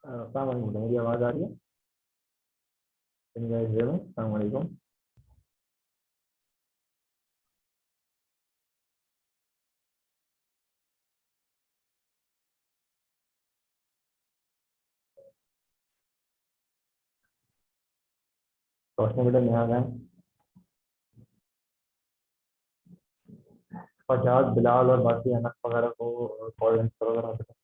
अस्सलाम वालेकुम, मेरी आवाज़ आ रही है? Can you guys hear me? अस्सलाम वालेकुम। रोशनी बेटा यहाँ गए। फजाद, बिलाल और बाकी अनस वगैरह को कॉल वगैरह।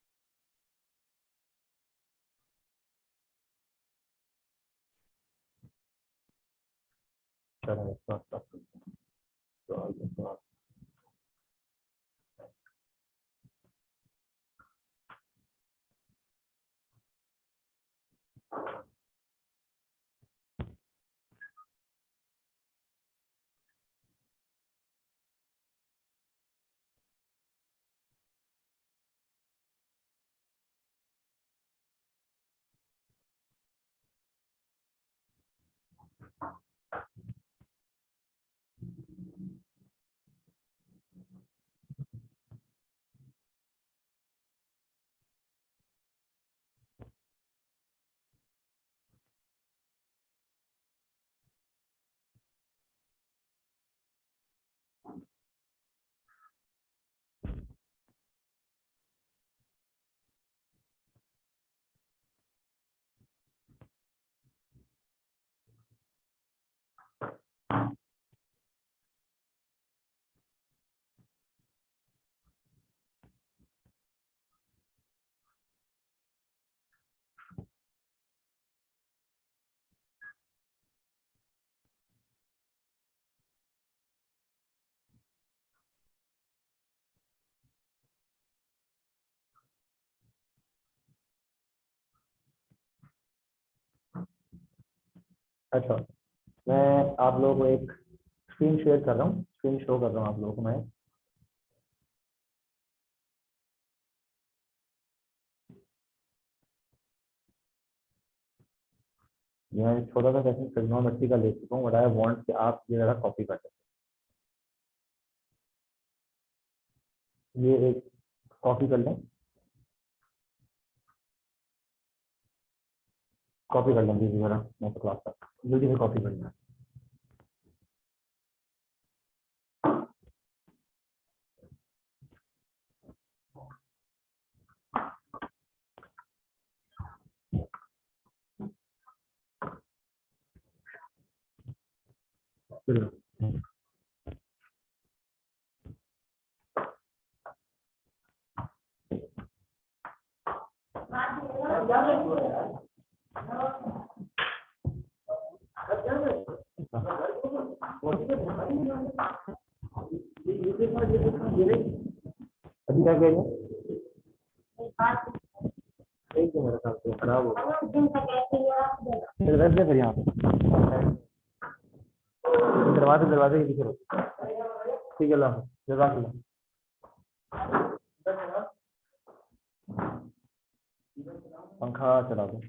अच्छा, मैं आप लोगों को एक स्क्रीन शेयर कर रहा हूँ, स्क्रीन शो कर रहा हूँ आप लोगों को मैं। मैं एक छोटा सा सेशन ट्रिग्नोमेट्री का ले चुका हूँ, बट आई वांट कि आप ये जरा कॉपी कर लें। ये एक कॉपी कर लें, कॉपी कर लें प्लीज जरा, मैं तो क्लास तक जल्दी से कॉपी कर लें। चलो। अभी क्या कह रहे हैं? एक तो मेरे साथ तो खराब हो गया। फिर रख दे फिर यहाँ पे दरवाजे दरवाजे के पीछे रखो। ठीक है, ला जज़ाकल्लाह। पंखा चला दो।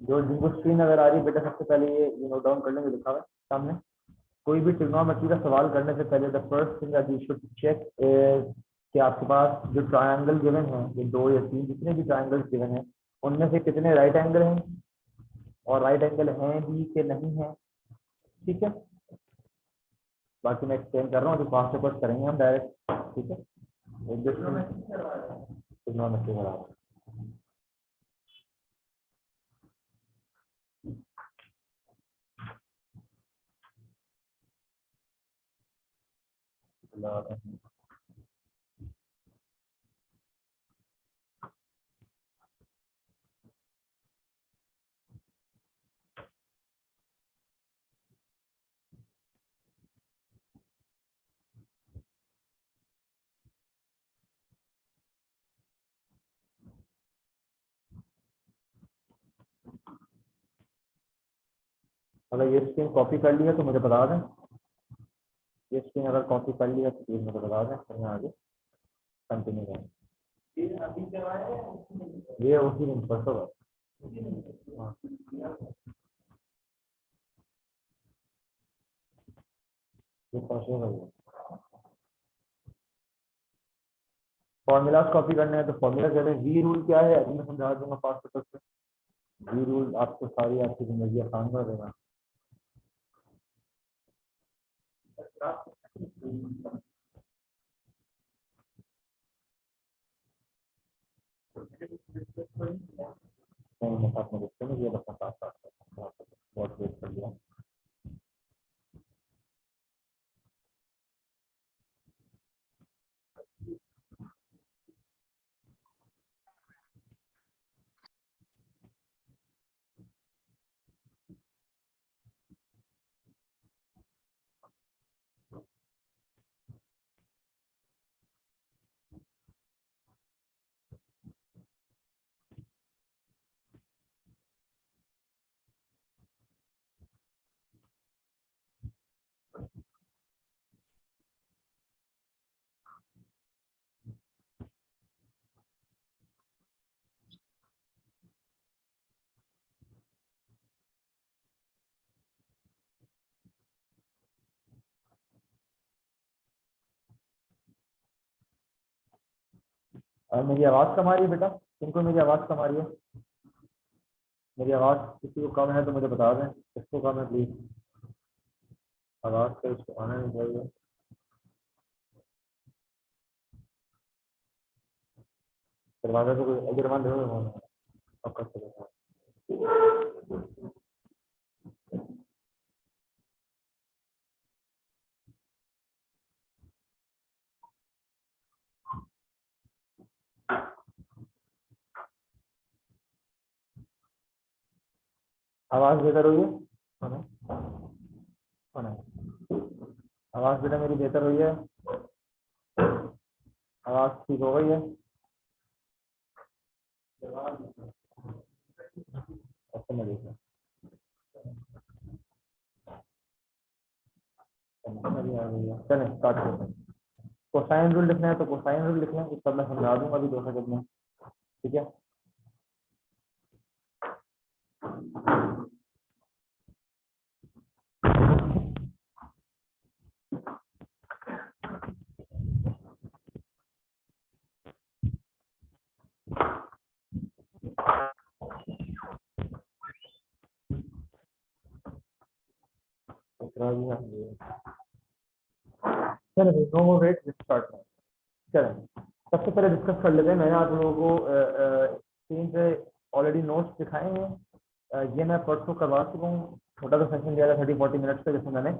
जो जिनको स्क्रीन अगर आ रही है बेटा, सबसे पहले ये नोट डाउन कर लेंगे, लिखा हुआ है सामने। कोई भी ट्रिग्नोमेट्री का सवाल करने से पहले the first thing that you should check is कि आपके पास जो ट्रायंगल गिवन है, ये 2 या 3 जितने भी ट्रायंगल्स गिवन हैं, उनमें से कितने राइट एंगल हैं और राइट एंगल हैं भी कि नहीं है। ठीक है, बाकी मैं एक्सप्लेन कर रहा हूँ, जो फास्ट पेपर्स करेंगे हम डायरेक्ट। ठीक है, ट्रिग्नोमेट्री बराबर। अगर ये स्क्रीन कॉपी कर ली है तो मुझे बता दें। ये स्क्रीन अगर कॉपी कर लिया तो प्लीज मुझे बता दें, फिर मैं आगे कंटिन्यू करूँ। ये उसी दिन परसों का। हाँ, ये परसों का ही है। फॉर्मूलाज कॉपी करने हैं तो फॉर्मूला कहते हैं। वी रूल क्या है अभी मैं समझा दूंगा फास्ट तक से। वी रूल आपको सारी आपकी जिंदगी आसान कर देगा। नहीं मैं साथ में देखते हैं, ये बस मैं साथ साथ बहुत वेट कर लिया। मेरी आवाज़ कम आ रही है बेटा? किनको मेरी आवाज़ कम आ रही है? मेरी आवाज़ किसी को कम है तो मुझे बता दें, किसको कम है प्लीज। आवाज़ तो इसको आना नहीं चाहिए। दरवाजा तो कोई इधर बंद हो पक्का चलेगा। आवाज़ बेहतर हुई है? कौन है? कौन है? आवाज़ बेटा मेरी बेहतर हुई है? आवाज़ ठीक हो गई है? ऐसे में देखिए मेरी आ गई है। चलें स्टार्ट करते हैं। कोसाइन रूल लिखना है तो कोसाइन रूल लिख लें, उसका मैं समझा दूंगा अभी 2 सेकंड में। ठीक है। चलें नो मोर वेट, स्टार्ट करें। चलें सबसे पहले डिस्कस कर लेते हैं। मैंने आप लोगों को स्क्रीन पे ऑलरेडी नोट्स दिखाए हैं। ये मैं परसों करवा चुका हूँ। छोटा सा सेशन दिया था 30-40 मिनट्स का, जिसमें मैंने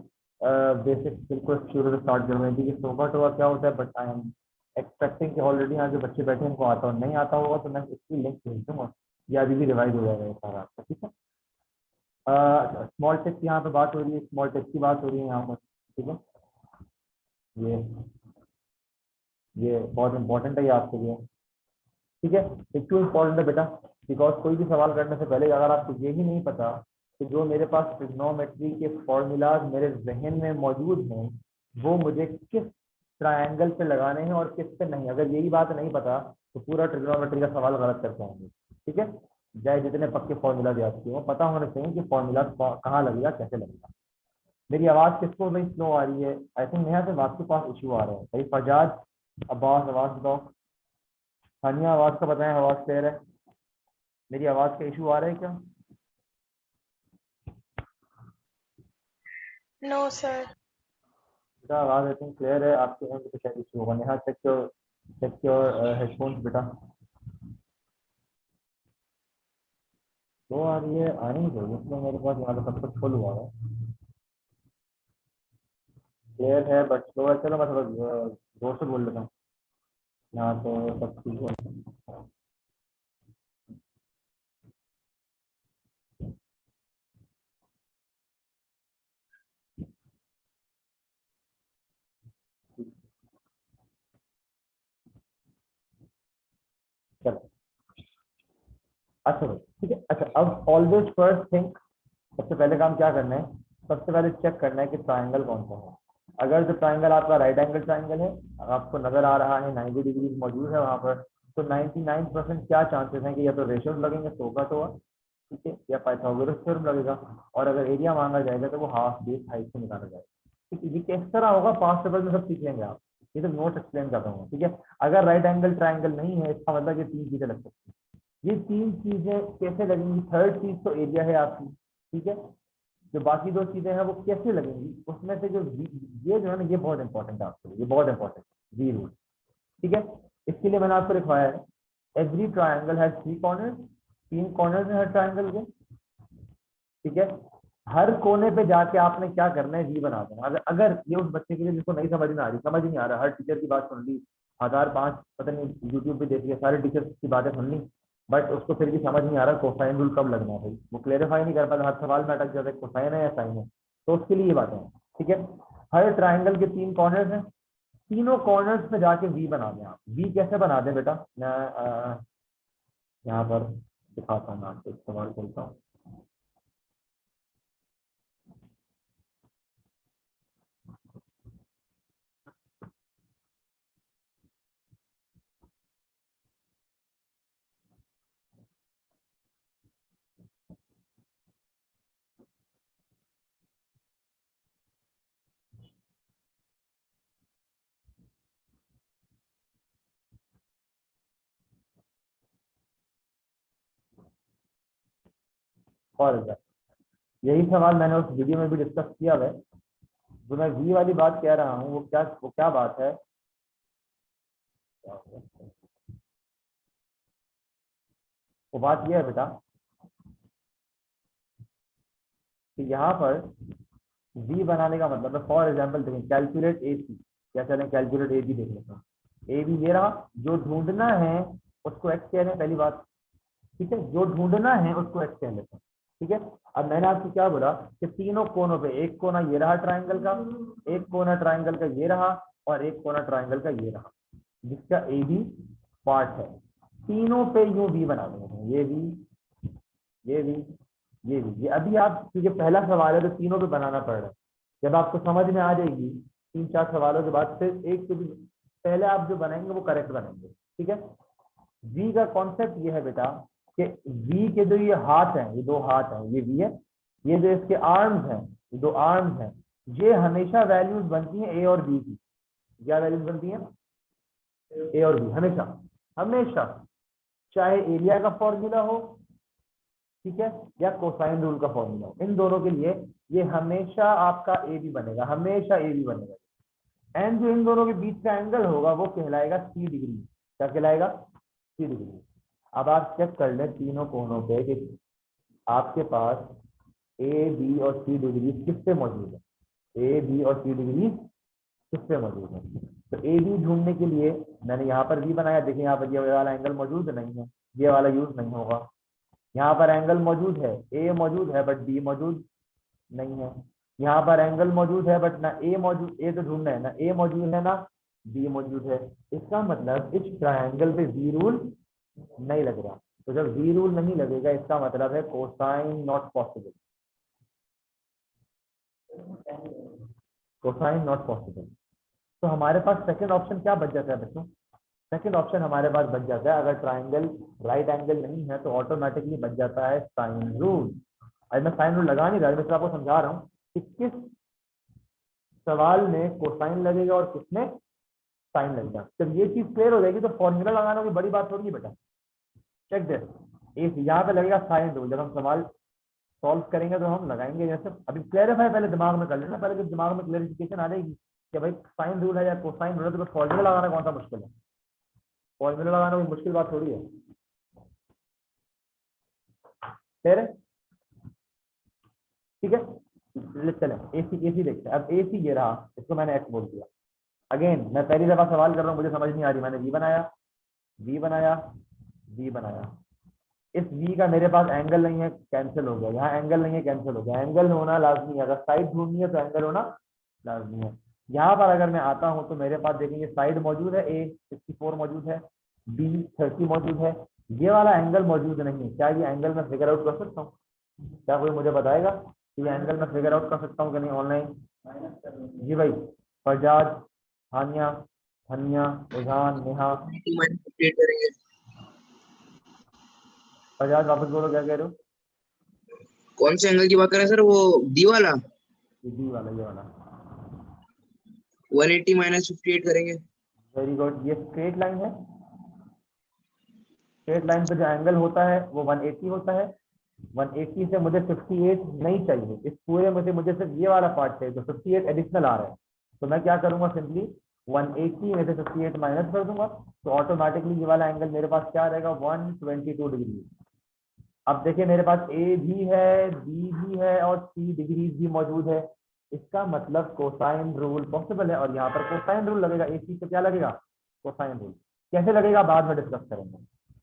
बेसिक बिल्कुल शुरू से स्टार्ट कर रही थी कि सोफा टोवा क्या होता है। बट आई एम एक्सपेक्टिंग कि ऑलरेडी यहाँ जो बच्चे बैठे हैं उनको आता और नहीं आता होगा, तो मैं इसकी लिंक भेज दूंगा। ये अभी भी रिवाइज हो जाएगा ये सारा आपका। ठीक है। स्मॉल टेक की यहाँ पे बात हो रही है, स्मॉल टेक की बात हो रही है यहाँ पर। ठीक है। ये ये बहुत इंपॉर्टेंट है ये आपके लिए। ठीक है। ये क्यों इम्पोर्टेंट है बेटा? बिकॉज कोई भी सवाल करने से पहले अगर आपको ये ही नहीं पता कि जो मेरे पास ट्रिग्नोमेट्री के फॉर्मूलाज मेरे जहन में मौजूद हैं वो मुझे किस ट्रायंगल पे लगाने हैं और किस पे नहीं, अगर यही बात नहीं पता तो पूरा ट्रिग्नोमेट्री का सवाल गलत करते होंगे। ठीक है। चाहे जितने पक्के फॉर्मूला याद किए हो, पता होने चाहिए कि फॉर्मूला कहाँ लगेगा, कैसे लगेगा। मेरी आवाज़ किसको भाई स्लो आ रही है? आई थिंक यहाँ से आपके पास इशू आ रहा है भाई। फजाज अब्बास आवाज़ बताओ। हानिया आवाज़ का बताएं, आवाज़ क्लियर है? मेरी आवाज़ का इशू आ रहा है क्या? No sir. बेटा आवाज़ आई थिंक क्लियर है, आपके एंड पे शायद इशू होगा। नेहा चेक योर हेडफोन्स बेटा। स्लो आ रही है? आनी नहीं चाहिए, इसमें मेरे पास यहाँ पे सब कुछ फुल हुआ है, क्लियर है बट स्लो है। चलो मैं थोड़ा जोर से बोल लेता हूँ। यहाँ तो सब ठीक है। चलो अच्छा भाई ठीक है। अच्छा अब ऑलवेज फर्स्ट थिंक सबसे पहले काम क्या करना है, सबसे पहले चेक करना है कि ट्राइंगल कौन सा है। अगर जो ट्राइंगल आपका राइट एंगल ट्राइंगल है, आपको नजर आ रहा है 90 डिग्री मौजूद है वहां पर, तो 99% क्या चांसेस हैं कि या तो रेशियो लगेंगे 100 का 100, ठीक है, या पाइथागोरस थ्योरम लगेगा। और अगर एरिया मांगा जाएगा तो वो हाफ बेस हाइट से निकाला जाएगा। ठीक है, ये किस तरह होगा पास्ट पेपर में सब सीख लेंगे आप, ये तो नोट एक्सप्लेन कर रहा हूँ, ठीक है। अगर राइट एंगल ट्राइंगल नहीं है, इसका मतलब ये 3 चीजें लग सकती हैं। ये 3 चीजें कैसे लगेंगी, थर्ड चीज तो एरिया है आपकी, ठीक है। जो बाकी 2 चीजें हैं वो कैसे लगेंगी, उसमें से जो ये जो है ना, ये बहुत इंपॉर्टेंट है आपके लिए, ये बहुत इंपॉर्टेंट है, वी रूल, ठीक है। इसके लिए मैंने आपको लिखवाया है, every triangle has 3 corners, 3 corners है हर ट्राइंगल के, ठीक है। हर कोने पे जाके आपने क्या करना है, वी बना देना। अगर ये उस बच्चे के लिए जिसको नहीं समझ में आ रही, समझ नहीं आ रहा, हर टीचर की बात सुन ली, 1005 पता नहीं यूट्यूब पे देख लिया, सारे टीचर्स की बातें सुन ली, बट उसको फिर भी समझ नहीं आ रहा कोसाइन रूल कब लगना है भाई, वो क्लेरिफाई नहीं कर पाता, हर सवाल में अटक जाता है कोसाइन है या साइन है। तो उसके लिए ये बातें हैं, ठीक है। हर ट्राइंगल के 3 कॉर्नर्स हैं, तीनों कॉर्नर्स में जाके वी बना दें आप। वी कैसे बना दें बेटा, मैं यहाँ पर दिखाता हूँ, मैं आपको इस्तेमाल करता हूँ। और यही सवाल मैंने उस वीडियो में भी डिस्कस किया है। जो मैं वी वाली बात कह रहा हूँ वो क्या बात है, वो बात यह है बेटा कि यहाँ पर वी बनाने का मतलब है, फॉर एग्जाम्पल देखें, कैलकुलेट ए सी, क्या चलें कैलकुलेट ए बी देख लेते हैं। ए बी ये रहा, जो ढूंढना है उसको एक्स कह रहे हैं पहली बात, ठीक है, जो ढूंढना है उसको एक्स कह लेते हैं, ठीक है। अब मैंने आपको क्या बोला कि तीनों कोनों पे, एक कोना ये रहा ट्राइंगल का, एक कोना ट्राइंगल का ये रहा, और एक कोना ट्राइंगल का ये रहा, जिसका ए बी पार्ट है। तीनों पे यूं वी बना देंगे, ये भी, ये भी, ये भी, ये अभी आप, क्योंकि पहला सवाल है तो तीनों पे बनाना पड़ रहा है। जब आपको समझ में आ जाएगी 3-4 सवालों के बाद, फिर एक पे भी पहले आप जो बनाएंगे वो करेक्ट बनाएंगे, ठीक है। वी का कॉन्सेप्ट ये है बेटा कि वी के जो ये हाथ हैं, ये 2 हाथ हैं, ये वी है, ये जो इसके आर्म्स हैं, ये 2 आर्म्स हैं, ये हमेशा वैल्यूज बनती हैं ए और बी की। क्या वैल्यूज बनती हैं, ए और बी, हमेशा, हमेशा, चाहे एरिया का फॉर्मूला हो, ठीक है, या कोसाइन रूल का फॉर्मूला हो, इन दोनों के लिए ये हमेशा आपका ए बी बनेगा, हमेशा ए बी बनेगा। एंड जो इन दोनों के बीच का एंगल होगा वो कहलाएगा 3 डिग्री। क्या कहलाएगा, 3 डिग्री। अब आप चेक कर लें तीनों कोनों पे कि आपके पास ए बी और सी डिग्री किससे मौजूद है, ए बी और सी डिग्री किससे मौजूद है। तो ए बी ढूंढने के लिए मैंने यहाँ पर भी बनाया, देखिए यहाँ पर ये वाला एंगल मौजूद नहीं है, ये वाला यूज नहीं होगा। यहाँ पर एंगल मौजूद है, ए मौजूद है बट बी मौजूद नहीं है। यहाँ पर एंगल मौजूद है बट ना ए मौजूद, ए तो ढूंढना है ना, ए मौजूद है ना बी मौजूद है। इसका मतलब इस ट्रायंगल पे वी रूल नहीं लग रहा। तो जब वी रूल नहीं लगेगा इसका मतलब है cosine not possible, cosine not possible. तो हमारे पास सेकंड ऑप्शन क्या बच जाता है बच्चों, सेकंड ऑप्शन हमारे पास बच जाता है, अगर ट्राइंगल राइट एंगल नहीं है तो ऑटोमेटिकली बच जाता है साइन रूल। आज मैं साइन रूल लगा नहीं रहा, मैं सिर्फ आपको समझा रहा हूँ कि किस सवाल में कोसाइन लगेगा और किसमें साइन लगेगा। जब ये चीज क्लियर हो जाएगी तो फॉर्मूला लगाना कोई बड़ी बात थोड़ी है बेटा। चेक दिस, इस यहाँ पे लगेगा साइन रूल, जब हम सवाल सॉल्व करेंगे तो हम लगाएंगे। जैसे अभी क्लैरिफाई पहले दिमाग में कर लेना, पहले जब दिमाग में क्लैरिफिकेशन आ जाएगी कि भाई साइन रूल है या कोसाइन रूल है, तो फॉर्मूला लगाना कौन सा मुश्किल है, फॉर्मूला लगाना कोई मुश्किल बात थोड़ी है। फिर ठीक है, चले एसी देखते हैं। अब एसी ये रहा, इसको मैंने एक्स बोल दिया। अगेन मैं पहली दफा सवाल कर रहा हूँ, मुझे समझ नहीं आ रही, मैंने वी बनाया, वी बनाया, वी बनाया। इस वी का मेरे पास एंगल नहीं है, कैंसिल हो गया, यहाँ एंगल नहीं है, कैंसिल हो गया। एंगल होना लाजमी है, अगर साइड ढूंढनी है तो एंगल होना लाजमी है। यहाँ पर अगर मैं आता हूँ तो मेरे पास देखेंगे साइड मौजूद है, ए 64 मौजूद है, बी 30 मौजूद है, ये वाला एंगल मौजूद नहीं है। क्या ये एंगल मैं फिगर आउट कर सकता हूँ, क्या कोई मुझे बताएगा कि ये एंगल मैं फिगर आउट कर सकता हूँ कि नहीं ऑनलाइन? जी भाई, फरजाद, हानिया, धनिया, उजान, नेहा। 180 - 58 करेंगे। फरजाद वापस बोलो, क्या कह रहे हो? कौन से एंगल की बात कर रहे हैं सर, वो डी वाला? बी वाला, ये वाला। 180 - 58 करेंगे। Very good. ये स्ट्रेट लाइन है। स्ट्रेट लाइन पे जो एंगल होता है वो 180 होता है। 180 से मुझे 58 नहीं चाहिए, इस पूरे में से मुझे सिर्फ ये वाला पार्ट चाहिए, तो 58 एडिशनल आ रहा है। तो मैं क्या करूंगा, सिंपली 180 में से 58 माइनस कर दूंगा, तो ऑटोमेटिकली ये वाला एंगल मेरे पास क्या रहेगा, 122 डिग्री। अब देखिए मेरे पास ए भी है, बी भी है और सी डिग्रीज भी मौजूद है। इसका मतलब कोसाइन रूल पॉसिबल है, और यहाँ पर कोसाइन रूल लगेगा। ए सी पे क्या लगेगा, कोसाइन रूल। कैसे लगेगा बाद में डिस्कस करेंगे,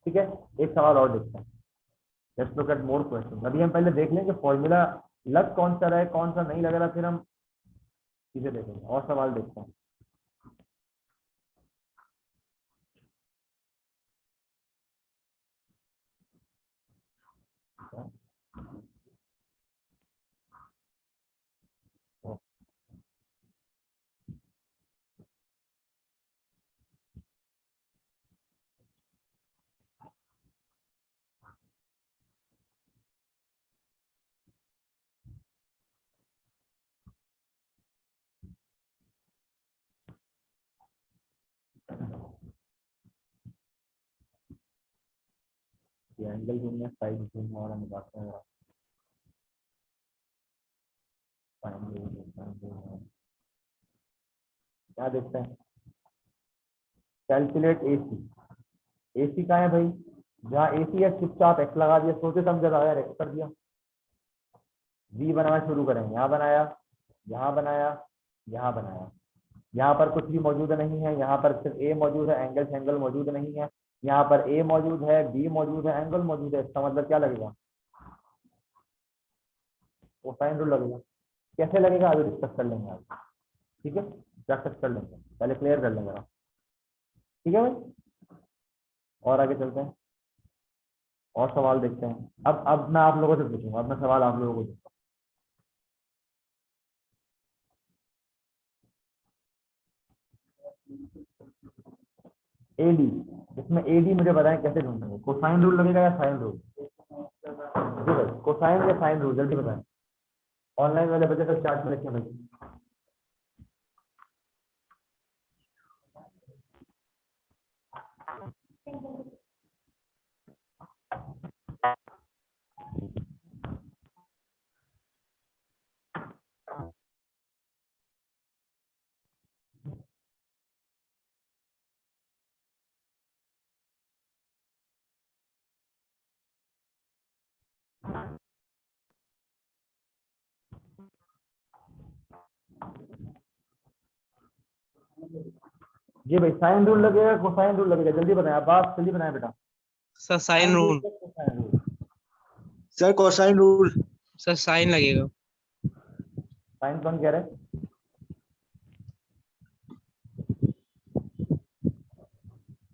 ठीक है। एक सवाल और देखते हैं, let's look at more question. अभी हम पहले देख लेंगे फॉर्मूला लग कौन सा रहा है, कौन सा नहीं लग रहा, फिर हम चीजें देखेंगे और सवाल देखते हैं। ये एंगल ढूंढना, साइड ढूंढना और हम बात करेंगे। क्या देखते हैं, कैलकुलेट ए सी। ए सी कहाँ है भाई, जहाँ ए सी है चुपचाप एक्स लगा दिया, सोचे समझे यार, एक्स कर दिया। वी बनाना शुरू करेंगे, यहाँ बनाया, यहाँ बनाया, यहाँ बनाया। यहाँ पर कुछ भी मौजूद नहीं है, यहाँ पर सिर्फ ए मौजूद है, एंगल से एंगल मौजूद नहीं है। यहाँ पर ए मौजूद है, बी मौजूद है, एंगल मौजूद है। इसका मतलब क्या लगेगा, कोसाइन रूल लगेगा। कैसे लगेगा अभी डिस्कस कर लेंगे आज, ठीक है, प्रैक्टिस कर लेंगे, पहले क्लियर कर लेंगे आप। ठीक है भाई, और आगे चलते हैं और सवाल देखते हैं। अब मैं आप लोगों से पूछूंगा, अब मैं सवाल आप लोगों को दूंगा। एडी, इसमें एडी मुझे बताएं कैसे ढूंढेंगे, कोसाइन रूल लगेगा या साइन रूल? जी भाई, कोसाइन या साइन रूल, जल्दी बताएं। ऑनलाइन वाले बच्चे सब चार्ट में लिखें भाई। जी भाई, साइन रूल लगेगा, कोसाइन रूल लगेगा, जल्दी बताएं, आप बात जल्दी बनाए बेटा। Sir sine sine rule rule. या cosine rule? Sir cosine rule. Sir sine लगेगा। साइन कौन कह रहे हैं?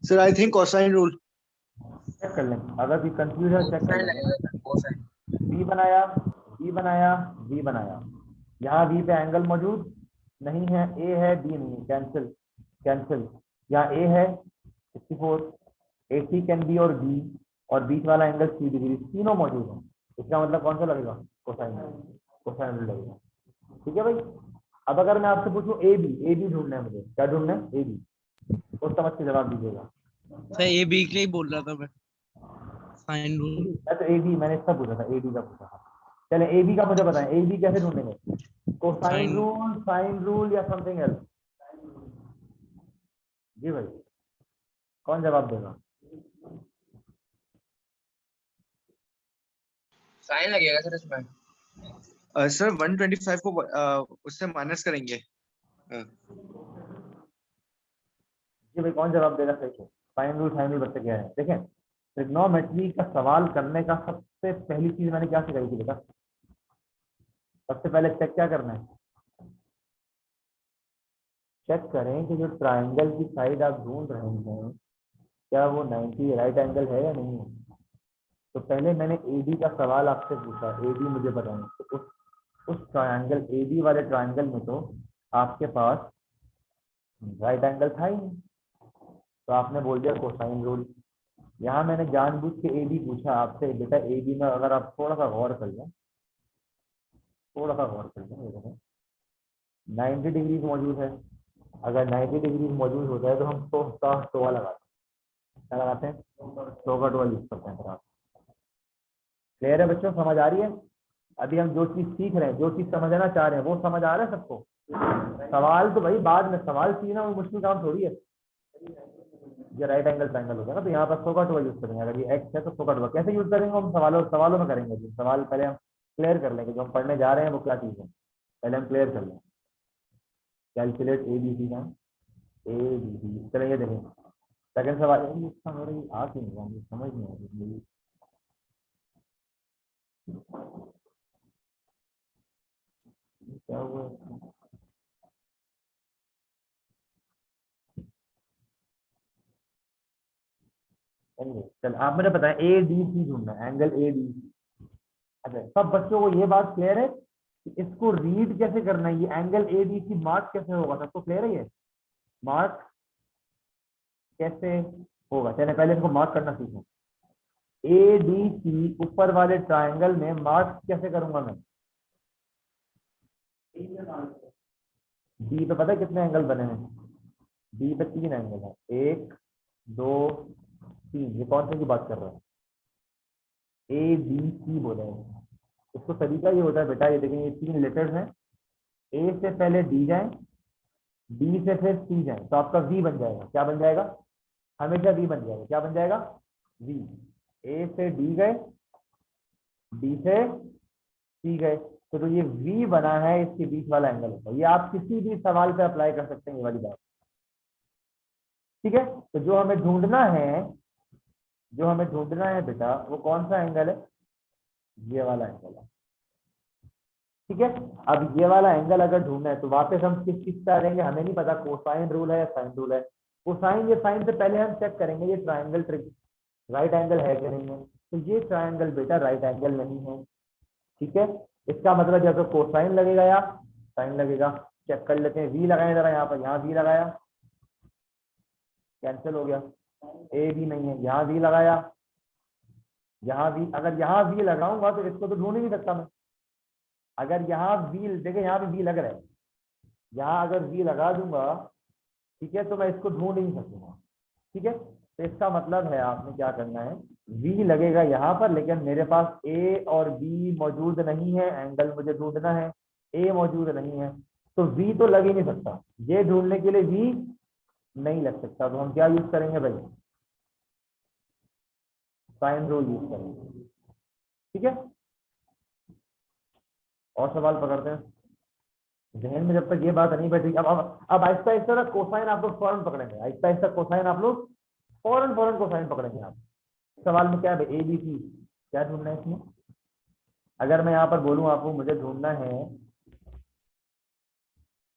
Sir I think cosine rule. Check कर लें, अगर भी कंफ्यूज है चेक कर कोसाइन लेंगे। लगेगा सर, कोसाइन। बी बनाया, बी बनाया, बी बनाया। यहाँ बी पे एंगल मौजूद नहीं है, ए है, बी नहीं है, कैंसिल कैंसिल। यहाँ ए है 64, 80 कैन बी और बी, और बीच वाला एंगल 3 डिग्री, तीनों मौजूद है। इसका मतलब कौन सा लगेगा, कोसाइन, कोसाइन लगेगा। ठीक है भाई। अब अगर मैं आपसे पूछूं ए बी ढूंढना है मुझे, क्या ढूंढना है, ए बी, तो समझ के जवाब दीजिएगा। सर ए बी के लिए ही बोल रहा था मैं, साइन रूल। मैं तो ए बी, मैंने इसका पूछा था, ए बी का पूछा था। चले ए बी का मुझे बताएं, ए बी कैसे ढूंढेंगे, cosine sine. Rule, sine rule या समथिंग एल्स? जी भाई, कौन जवाब देगा? साइन लगेगा सर इसमें। सर 125 को उससे माइनस करेंगे। जी भाई, कौन जवाब देगा सही से? साइन रूल बच्चे क्या है, देखें, ट्रिग्नोमेट्री का सवाल करने का सबसे पहली चीज मैंने क्या सिखाई थी बेटा, सबसे पहले चेक क्या करना है, चेक करें कि जो ट्रायंगल की साइड आप ढूंढ रहे हैं, क्या वो 90 राइट एंगल है या नहीं है। तो पहले मैंने एडी का सवाल आपसे पूछा, एडी मुझे बताएं, तो उस ट्रायंगल एडी वाले ट्रायंगल में तो आपके पास राइट एंगल था ही नहीं, तो आपने बोल दिया कोसाइन रूल। यहाँ मैंने जानबूझ के एडी पूछा आपसे, बेटा एडी में अगर आप थोड़ा सा गौर कर लें, थोड़ा सा गौर कर लें, ये देखो 90 डिग्री मौजूद है। अगर 90 डिग्री मौजूद होता है तो हम 100 का टोआ लगाते हैं, क्या लगाते हैं? 100 का टोआ यूज करते हैं। आप क्लियर है बच्चों, समझ आ रही है? अभी हम जो चीज सीख रहे हैं, जो चीज समझना चाह रहे हैं, वो समझ आ रहा है सबको? सवाल तो भाई बाद में, सवाल सीखना वो मुश्किल काम थोड़ी है। ये राइट एंगल ट्रायंगल होगा ना, तो यहाँ पर 100 का टोआ यूज करेंगे। अगर ये एक्स है तो 100 का टोआ कैसे यूज करेंगे? हम सवालों में करेंगे। जो सवाल पहले हम क्लियर कर लेंगे, जो हम पढ़ने जा रहे हैं वो क्या चीज है, पहले हम क्लियर कर लें। कैलकुलेट ए बी सी का ए बी सी, चलिए ये देखें सेकंड सवाल। इसका मेरे आ क्यों नहीं रहा, मुझे समझ नहीं आ रही क्या हुआ इसका? चल आप मुझे बताएं, ए डी सी ढूंढना है, एंगल ए डी सी। अच्छा, सब बच्चों को ये बात क्लियर है कि इसको रीड कैसे करना है, ये angle A D C mark कैसे होगा? सबको क्लियर है? ये मार्क कैसे होगा? चलिए पहले इसको मार्क करना सीखें। ए डी सी ऊपर वाले ट्रायंगल में मार्क कैसे करूंगा मैं? डी पे पता है कितने एंगल बने हैं? डी पे 3 एंगल है, 1 2 3। ये कौन से की बात कर रहा है? ए बी सी बोले हैं। इसको तरीका ये होता है बेटा, ये देखें ये 3 लेटर्स हैं, ए से पहले डी जाए, डी से फिर सी जाए, तो आपका वी बन जाएगा। क्या बन जाएगा? हमेशा वी बन जाएगा। क्या बन जाएगा? वी। ए से डी गए, डी से सी गए, तो ये वी बना है, इसके बीच वाला एंगल होता है। ये आप किसी भी सवाल पे अप्लाई कर सकते हैं, ये वाली बात। ठीक है, तो जो हमें ढूंढना है, जो हमें ढूंढना है बेटा, वो कौन सा एंगल है? ये वाला एंगल है। ठीक है, अब ये वाला एंगल अगर ढूंढना है तो वापस हम किस चीज पे आ जाएंगे? हमें नहीं पता कोसाइन रूल है या साइन रूल है। कोसाइन, ये साइन से पहले हम चेक करेंगे ये ट्रायंगल ट्रिक राइट एंगल है कि नहीं है। तो ये ट्रायंगल बेटा राइट एंगल नहीं है। ठीक है, इसका मतलब या तो कोसाइन लगेगा या साइन लगेगा। चेक कर लेते हैं, वी लगाए जरा यहाँ पर, यहाँ वी लगाया, कैंसिल हो गया। ए भी नहीं है, यहाँ वी लगाया, यहाँ वी, अगर यहाँ वी लगाऊंगा तो इसको तो ढूंढ ही नहीं सकता मैं। अगर यहाँ वी देखे, यहाँ पे वी लग रहा है, यहाँ अगर वी लगा दूंगा, ठीक है, तो मैं इसको ढूंढ ही नहीं सकूंगा। ठीक है, तो इसका मतलब है आपने क्या करना है, वी लगेगा यहाँ पर, लेकिन मेरे पास ए और बी मौजूद नहीं है, एंगल मुझे ढूंढना है, ए मौजूद नहीं है, तो वी तो लग ही नहीं सकता। ये ढूंढने के लिए वी नहीं लग सकता, तो हम क्या यूज करेंगे भाई? साइन रूल यूज करेंगे। ठीक है, और सवाल पकड़ते हैं। जहन में जब तक ये बात नहीं बैठी, अब आहिस्ता आहिस्ता ना कोसाइन आप लोग फौरन पकड़ेंगे, आहिस्ता आहिस्ता कोसाइन आप लोग फौरन कोसाइन पकड़ेंगे। आप सवाल में क्या है? ए बी सी क्या ढूंढना है इसमें? अगर मैं यहाँ पर बोलूँ आपको, मुझे ढूंढना है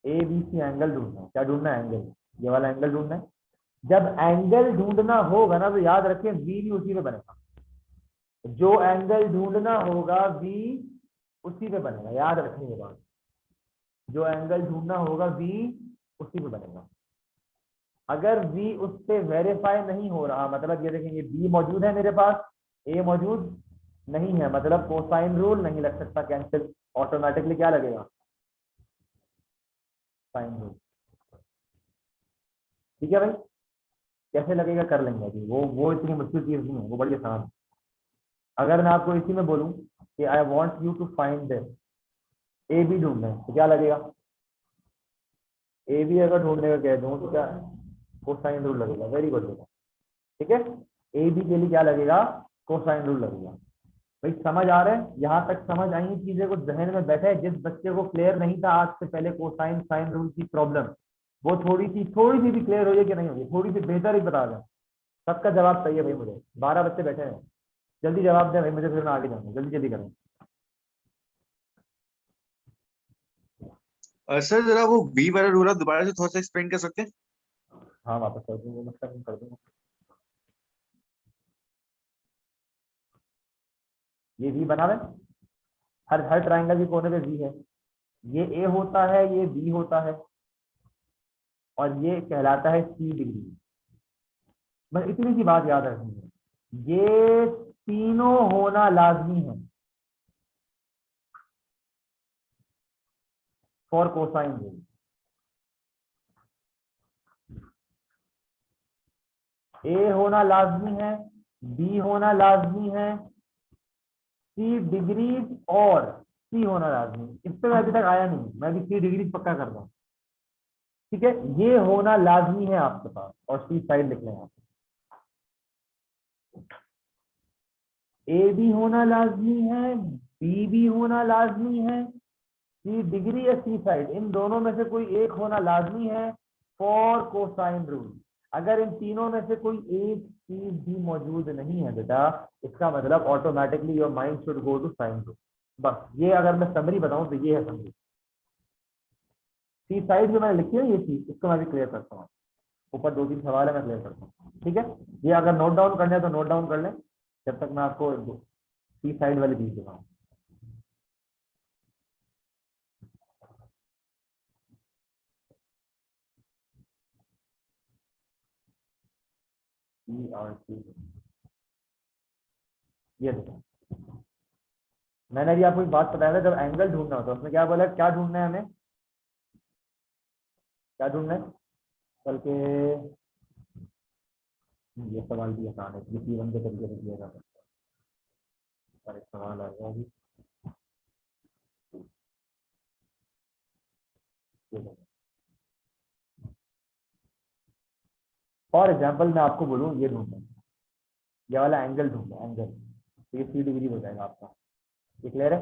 ए बी सी एंगल ढूंढना है। क्या ढूंढना है? एंगल, ये वाला एंगल ढूंढना है। जब एंगल ढूंढना होगा ना, तो याद रखें वी भी उसी पे बनेगा। जो एंगल ढूंढना होगा वी उसी पे बनेगा, याद रखें ये बात। जो एंगल ढूंढना होगा वी उसी पे बनेगा। अगर वी उससे वेरीफाई नहीं हो रहा, मतलब ये देखेंगे बी मौजूद है मेरे पास, ए मौजूद नहीं है, मतलब कोसाइन रूल नहीं लग सकता, कैंसिल। ऑटोमेटिकली क्या लगेगा? Sine rule. ठीक है भाई, कैसे लगेगा कर लेंगे अभी, वो इतनी मुश्किल चीज नहीं है, वो बड़ी आसान है। अगर मैं आपको इसी में बोलूं कि I want you to find A B ढूंढना है, तो क्या लगेगा? ए बी अगर ढूंढने का कह दूं तो क्या कोसाइन रूल लगेगा। वेरी गुड बेटा। ठीक है, ए बी के लिए क्या लगेगा? कोसाइन रूल लगेगा। भाई समझ आ रहा है? यहाँ तक समझ आई चीजें को जहन में बैठे? जिस बच्चे को क्लियर नहीं था आज से पहले कोसाइन साइन रूल की प्रॉब्लम, वो थोड़ी सी भी क्लियर हो जाए कि नहीं होगी, थोड़ी सी बेहतर ही बता दें। सबका जवाब सही है भाई, मुझे 12 बच्चे बैठे हैं, जल्दी जवाब दें भाई, मुझे फिर मैं आगे जाऊंगा, जल्दी जल्दी करें। सर जरा वो बी वाला रूल आप दोबारा से थोड़ा सा एक्सप्लेन कर सकते हैं? हाँ वापस कर दूंगा, मतलब कर दूंगा। ये वी बना हुआ है, हर ट्राइंगल के कोने पे वी है, ये ए होता है, ये बी होता है, और ये कहलाता है सी डिग्री। बस इतनी सी बात याद रखनी है, ये तीनों होना लाजमी है फॉर कोसाइन रूल। ए होना लाजमी है, बी होना लाजमी है, सी डिग्रीज और सी होना लाजमी। इस पे मैं अभी तक आया नहीं, मैं भी सी डिग्रीज पक्का कर रहा हूँ, ठीक है। ये होना लाजमी है आपके पास, और सी साइड लिख लें आप। ए भी होना लाजमी है, बी भी होना लाजमी है, सी डिग्री या सी साइड, इन दोनों में से कोई एक होना लाजमी है फॉर कोसाइन रूल। अगर इन तीनों में से कोई एक चीज भी मौजूद नहीं है बेटा, इसका मतलब automatically your mind should go to sine rule. बस ये अगर मैं समरी बताऊं तो ये है समरी। सी साइड जो मैंने लिखी है ये चीज, इसको मैं भी क्लियर करता हूँ। ऊपर 2-3 सवाल है, मैं क्लियर करता हूँ, ठीक है। ये अगर नोट डाउन करना है तो नोट डाउन कर लें, जब तक मैं आपको सी साइड वाली चीज दिखाऊँ। ये देखो, मैंने अभी आपको एक बात बताया था, जब एंगल ढूंढना होता है उसमें क्या बोला, क्या ढूंढना है हमें, क्या ढूंढना है, बल्कि ये सवाल भी आसान है, किसी वन के तरीके से किया जा सकता है। पर एक सवाल आ गया अभी, फॉर एग्जाम्पल मैं आपको बोलूँ ये ढूंढना है, ये वाला एंगल ढूंढना है, एंगल, तो ये 3 डिग्री हो जाएगा आपका, ये क्लियर है।